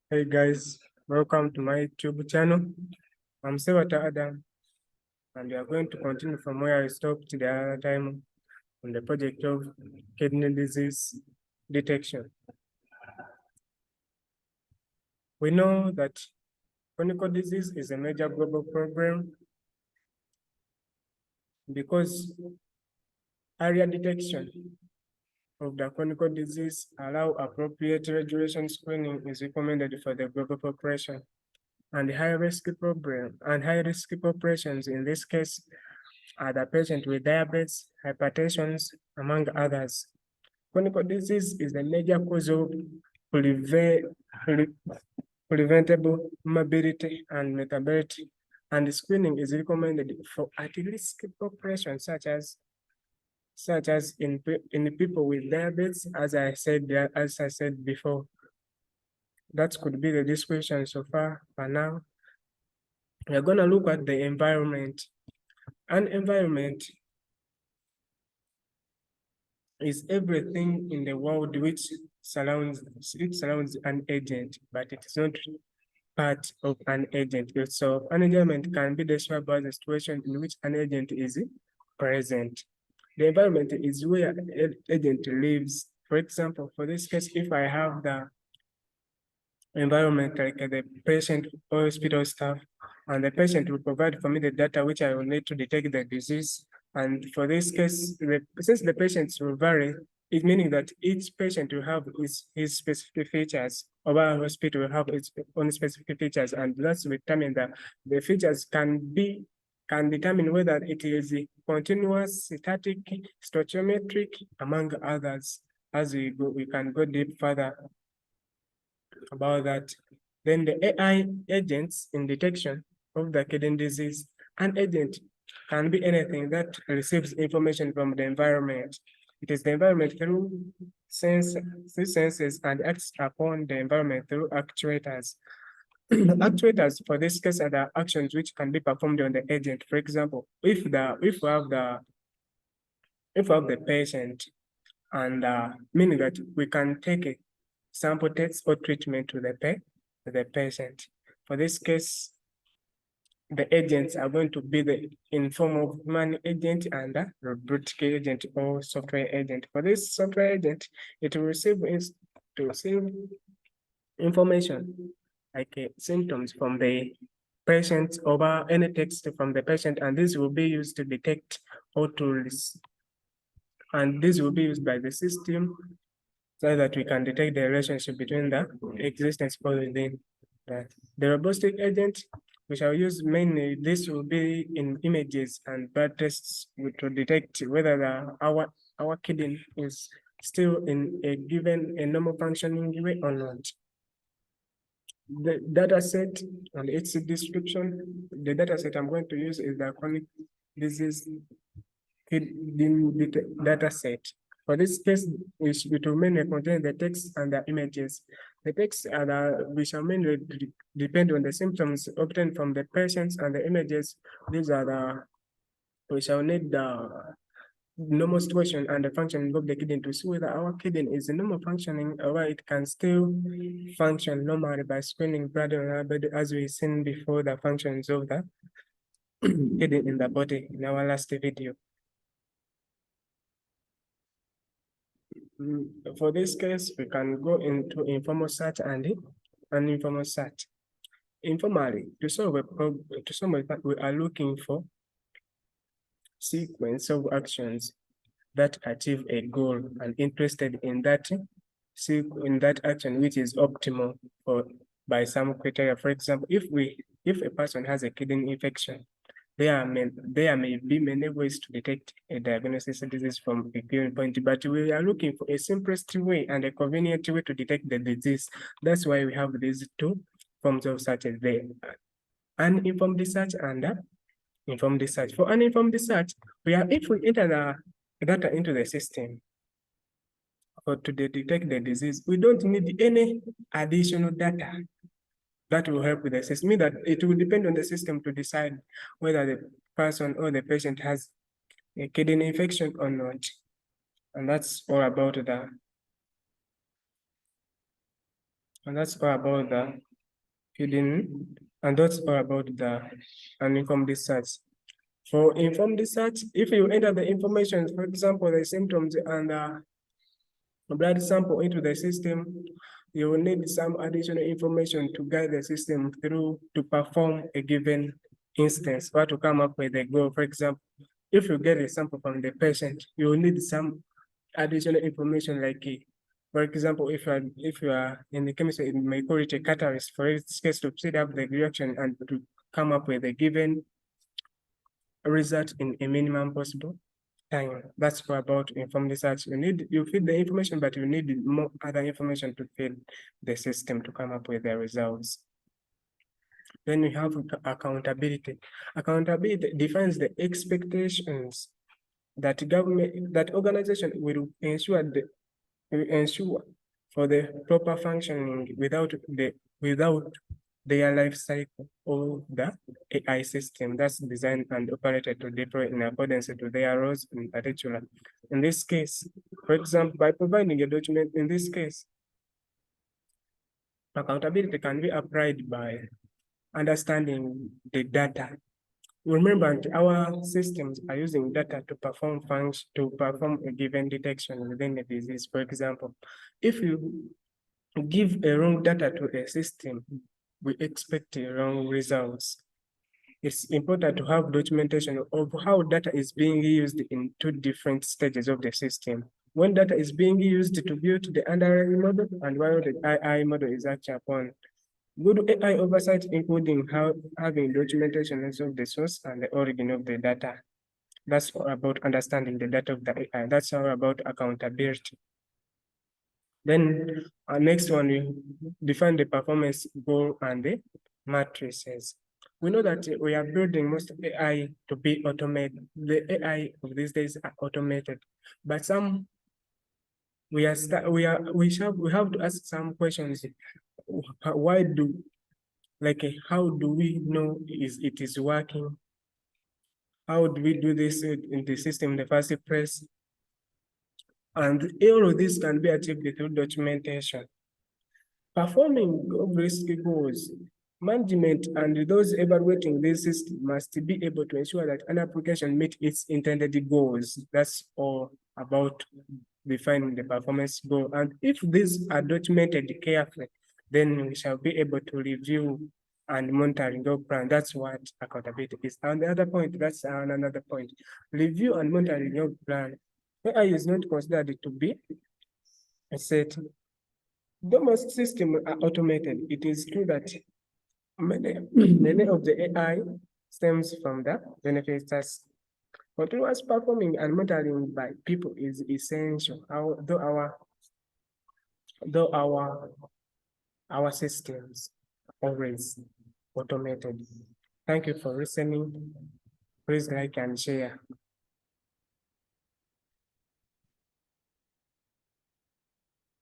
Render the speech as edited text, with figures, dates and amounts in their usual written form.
Hey guys, welcome to my YouTube channel. I'm Sewata Adam, and we are going to continue from where I stopped the other time on the project of kidney disease detection. We know that chronic disease is a major global problem because earlier detection of the chronic disease allow appropriate regulation screening is recommended for the global population. And high-risk populations in this case are the patient with diabetes, hypertension, among others. Chronic disease is a major cause of preventable morbidity and mortality, and screening is recommended for at-risk populations such as in people with diabetes, as I said before. That could be the description so far. For now, we are going to look at the environment. An environment is everything in the world which surrounds an agent, but it is not part of an agent. So an environment can be described as a situation in which an agent is present. The environment is where an agent lives. For example, for this case, if I have the environment like the patient or hospital staff, and the patient will provide for me the data which I will need to detect the disease. And for this case, since the patients will vary, it meaning that each patient will have his specific features, or our hospital will have its own specific features, and that's determine that the features can determine whether it is continuous, static, stoichiometric, among others. As we can go deep further about that. Then the AI agents in detection of the kidney disease. An agent can be anything that receives information from the environment. It is the environment through senses and acts upon the environment through actuators. Actuators for this case are the actions which can be performed on the agent. For example, if we have the patient, and meaning that we can take a sample tests or treatment to the patient. For this case, the agents are going to be the in form of human agent and a robotic agent or software agent. For this software agent, it will receive information like symptoms from the patient over any text from the patient, and this will be used to detect or to and this will be used by the system so that we can detect the relationship between the existence within that. The robotic agent, we shall use mainly, this will be in images and blood tests to detect whether our kidney is still in a normal functioning way or not. The data set and its description, the data set I'm going to use is the chronic disease data set. For this case, it will mainly contain the text and the images. The text we shall mainly depend on the symptoms obtained from the patients, and the images, these are we shall need the normal situation and the functioning of the kidney to see whether our kidney is normal functioning or it can still function normally by screening blood as we've seen before the functions of the kidney in the body in our last video. For this case, we can go into informal search and informal search. Informally, to solve a problem, we are looking for sequence of actions that achieve a goal and interested in that action which is optimal by some criteria. For example, if a person has a kidney infection, there may be many ways to detect a diagnosis of disease from a given point, but we are looking for a simplest way and a convenient way to detect the disease. That's why we have these two forms of search: the uninformed research and informed research. For uninformed research, if we enter the data into the system or to detect the disease, we don't need any additional data. That will help with the system. Mean that it will depend on the system to decide whether the person or the patient has a kidney infection or not. And that's all about the feeding, and that's all about the uninformed research. For informed research, if you enter the information, for example, the symptoms and blood sample into the system, you will need some additional information to guide the system through to perform a given instance or to come up with a goal. For example, if you get a sample from the patient, you will need some additional information like, for example, if you are in the chemistry, it may call it a catalyst for its case to speed up the reaction and to come up with a given result in a minimum possible time. That's for about informed research. You feed the information, but you need more other information to feed the system to come up with the results. Then we have accountability. Accountability defines the expectations that organization will ensure for the proper functioning without their life cycle of the AI system that's designed and operated to deploy in accordance to their roles in particular. In this case, for example, by providing a document, in this case, accountability can be applied by understanding the data. Remember, our systems are using data to perform a given detection within a disease. For example, if you give a wrong data to a system, we expect wrong results. It's important to have documentation of how data is being used in two different stages of the system. When data is being used to build the underlying model and while the AI model is actually upon. Good AI oversight, including having documentation of the source and the origin of the data. That's all about understanding the data of the AI. That's all about accountability. Then next one, we define the performance goal and the matrices. We know that we are building most of AI to be automated. The AI of these days are automated, but some we have to ask some questions. Why do how do we know it is working? How do we do this in the system in the first place? And all of this can be achieved through documentation. Performing risk goals, management and those evaluating this system must be able to ensure that an application meets its intended goals. That's all about defining the performance goal. And if these are documented carefully, then we shall be able to review and monitoring your plan. That's what accountability is. And the other point, that's another point. Review and monitoring your plan. AI is not considered to be a set. Though most systems are automated, it is true that many of the AI stems from the benefits. Continuous performing and monitoring by people is essential. Though our systems are always automated. Thank you for listening. Please like and share.